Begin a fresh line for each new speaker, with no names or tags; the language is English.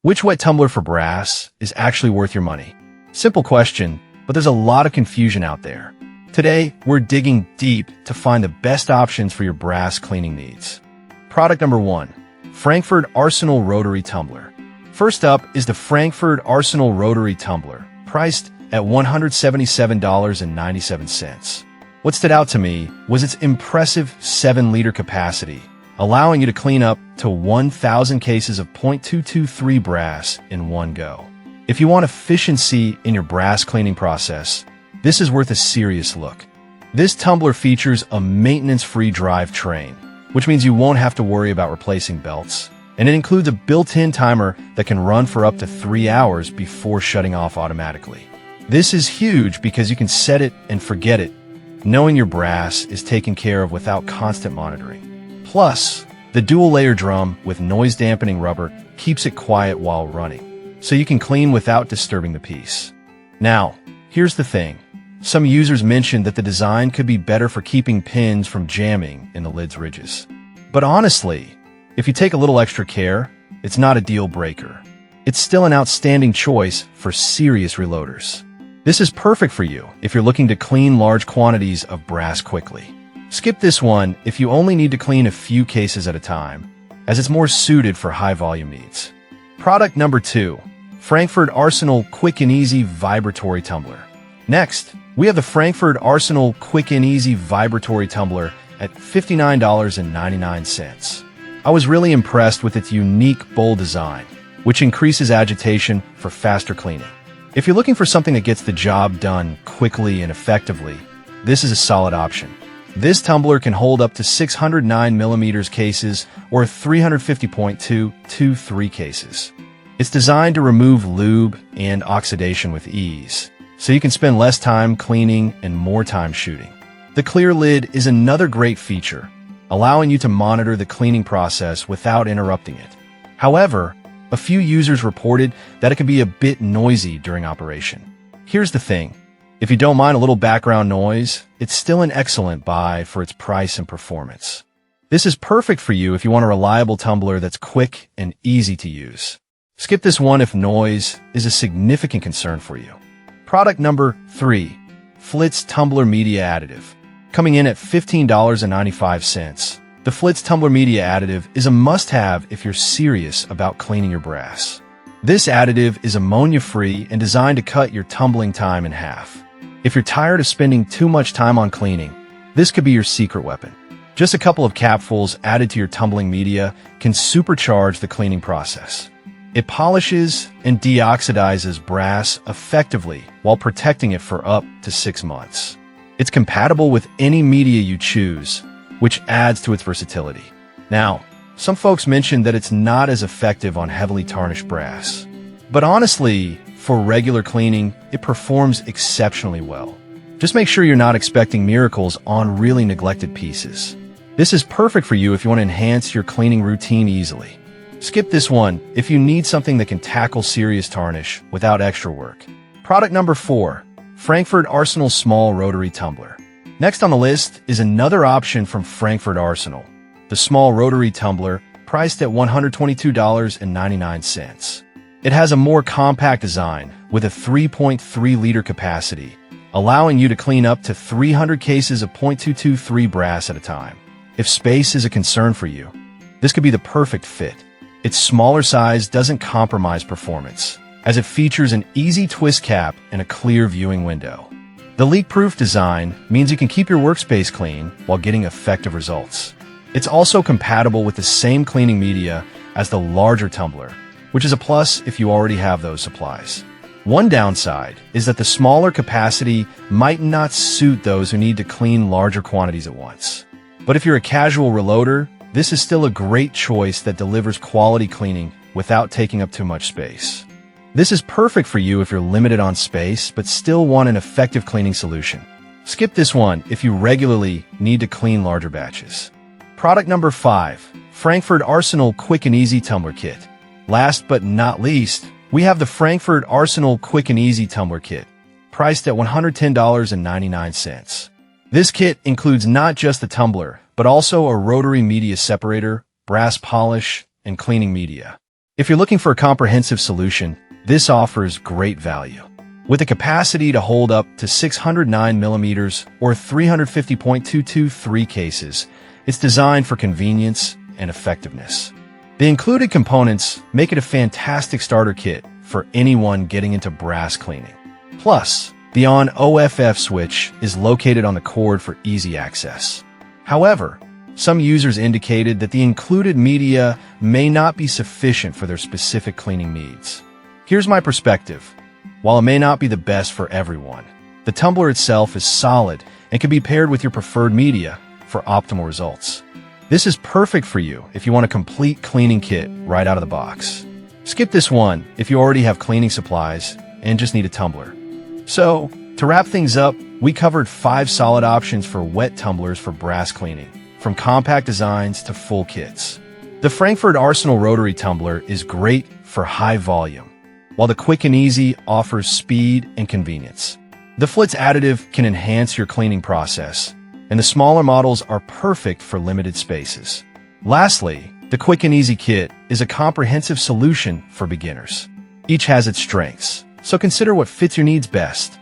Which wet tumbler for brass is actually worth your money? Simple question, but there's a lot of confusion out there. Today, we're digging deep to find the best options for your brass cleaning needs. Product number 1, Frankford Arsenal Rotary Tumbler. First up is the Frankford Arsenal Rotary Tumbler, priced at $177.97. What stood out to me was its impressive 7-liter capacity, allowing you to clean up to 1,000 cases of .223 brass in one go. If you want efficiency in your brass cleaning process, this is worth a serious look. This tumbler features a maintenance-free drivetrain, which means you won't have to worry about replacing belts, and it includes a built-in timer that can run for up to 3 hours before shutting off automatically. This is huge because you can set it and forget it, knowing your brass is taken care of without constant monitoring. Plus, the dual-layer drum with noise-dampening rubber keeps it quiet while running, so you can clean without disturbing the piece. Now, here's the thing. Some users mentioned that the design could be better for keeping pins from jamming in the lid's ridges. But honestly, if you take a little extra care, it's not a deal breaker. It's still an outstanding choice for serious reloaders. This is perfect for you if you're looking to clean large quantities of brass quickly. Skip this one if you only need to clean a few cases at a time, as it's more suited for high-volume needs. Product number 2, Frankford Arsenal Quick and Easy Vibratory Tumbler. Next, we have the Frankford Arsenal Quick and Easy Vibratory Tumbler at $59.99. I was really impressed with its unique, bold design, which increases agitation for faster cleaning. If you're looking for something that gets the job done quickly and effectively, this is a solid option. This tumbler can hold up to 609mm cases or 350.223 cases. It's designed to remove lube and oxidation with ease, so you can spend less time cleaning and more time shooting. The clear lid is another great feature, allowing you to monitor the cleaning process without interrupting it. However, a few users reported that it can be a bit noisy during operation. Here's the thing. If you don't mind a little background noise, it's still an excellent buy for its price and performance. This is perfect for you if you want a reliable tumbler that's quick and easy to use. Skip this one if noise is a significant concern for you. Product number 3, Flitz Tumbler Media Additive. Coming in at $15.95. The Flitz Tumbler Media Additive is a must-have if you're serious about cleaning your brass. This additive is ammonia-free and designed to cut your tumbling time in half. If you're tired of spending too much time on cleaning, this could be your secret weapon. Just a couple of capfuls added to your tumbling media can supercharge the cleaning process. It polishes and deoxidizes brass effectively while protecting it for up to 6 months. It's compatible with any media you choose, which adds to its versatility. Now, some folks mentioned that it's not as effective on heavily tarnished brass. But honestly, for regular cleaning, it performs exceptionally well. Just make sure you're not expecting miracles on really neglected pieces. This is perfect for you if you want to enhance your cleaning routine easily. Skip this one if you need something that can tackle serious tarnish without extra work. Product number 4, Frankford Arsenal Small Rotary Tumbler. Next on the list is another option from Frankford Arsenal, the small rotary tumbler, priced at $122.99. It has a more compact design with a 3.3-liter capacity, allowing you to clean up to 300 cases of .223 brass at a time. If space is a concern for you, this could be the perfect fit. Its smaller size doesn't compromise performance, as it features an easy twist cap and a clear viewing window. The leak-proof design means you can keep your workspace clean while getting effective results. It's also compatible with the same cleaning media as the larger tumbler, which is a plus if you already have those supplies. One downside is that the smaller capacity might not suit those who need to clean larger quantities at once. But if you're a casual reloader, this is still a great choice that delivers quality cleaning without taking up too much space. This is perfect for you if you're limited on space but still want an effective cleaning solution. Skip this one if you regularly need to clean larger batches. Product number 5, Frankford Arsenal Quick and Easy Tumbler Kit. Last but not least, we have the Frankford Arsenal Quick and Easy Tumbler Kit, priced at $110.99. This kit includes not just the tumbler, but also a rotary media separator, brass polish, and cleaning media. If you're looking for a comprehensive solution, this offers great value. With a capacity to hold up to 609 millimeters or 350.223 cases, it's designed for convenience and effectiveness. The included components make it a fantastic starter kit for anyone getting into brass cleaning. Plus, the on-OFF switch is located on the cord for easy access. However, some users indicated that the included media may not be sufficient for their specific cleaning needs. Here's my perspective. While it may not be the best for everyone, the tumbler itself is solid and can be paired with your preferred media for optimal results. This is perfect for you if you want a complete cleaning kit right out of the box. Skip this one if you already have cleaning supplies and just need a tumbler. So, to wrap things up, we covered 5 solid options for wet tumblers for brass cleaning, from compact designs to full kits. The Frankford Rotary Tumbler is great for high volume, while the Quick and Easy offers speed and convenience. The Flitz additive can enhance your cleaning process, and the smaller models are perfect for limited spaces. Lastly, the Quick and Easy kit is a comprehensive solution for beginners. Each has its strengths, so consider what fits your needs best.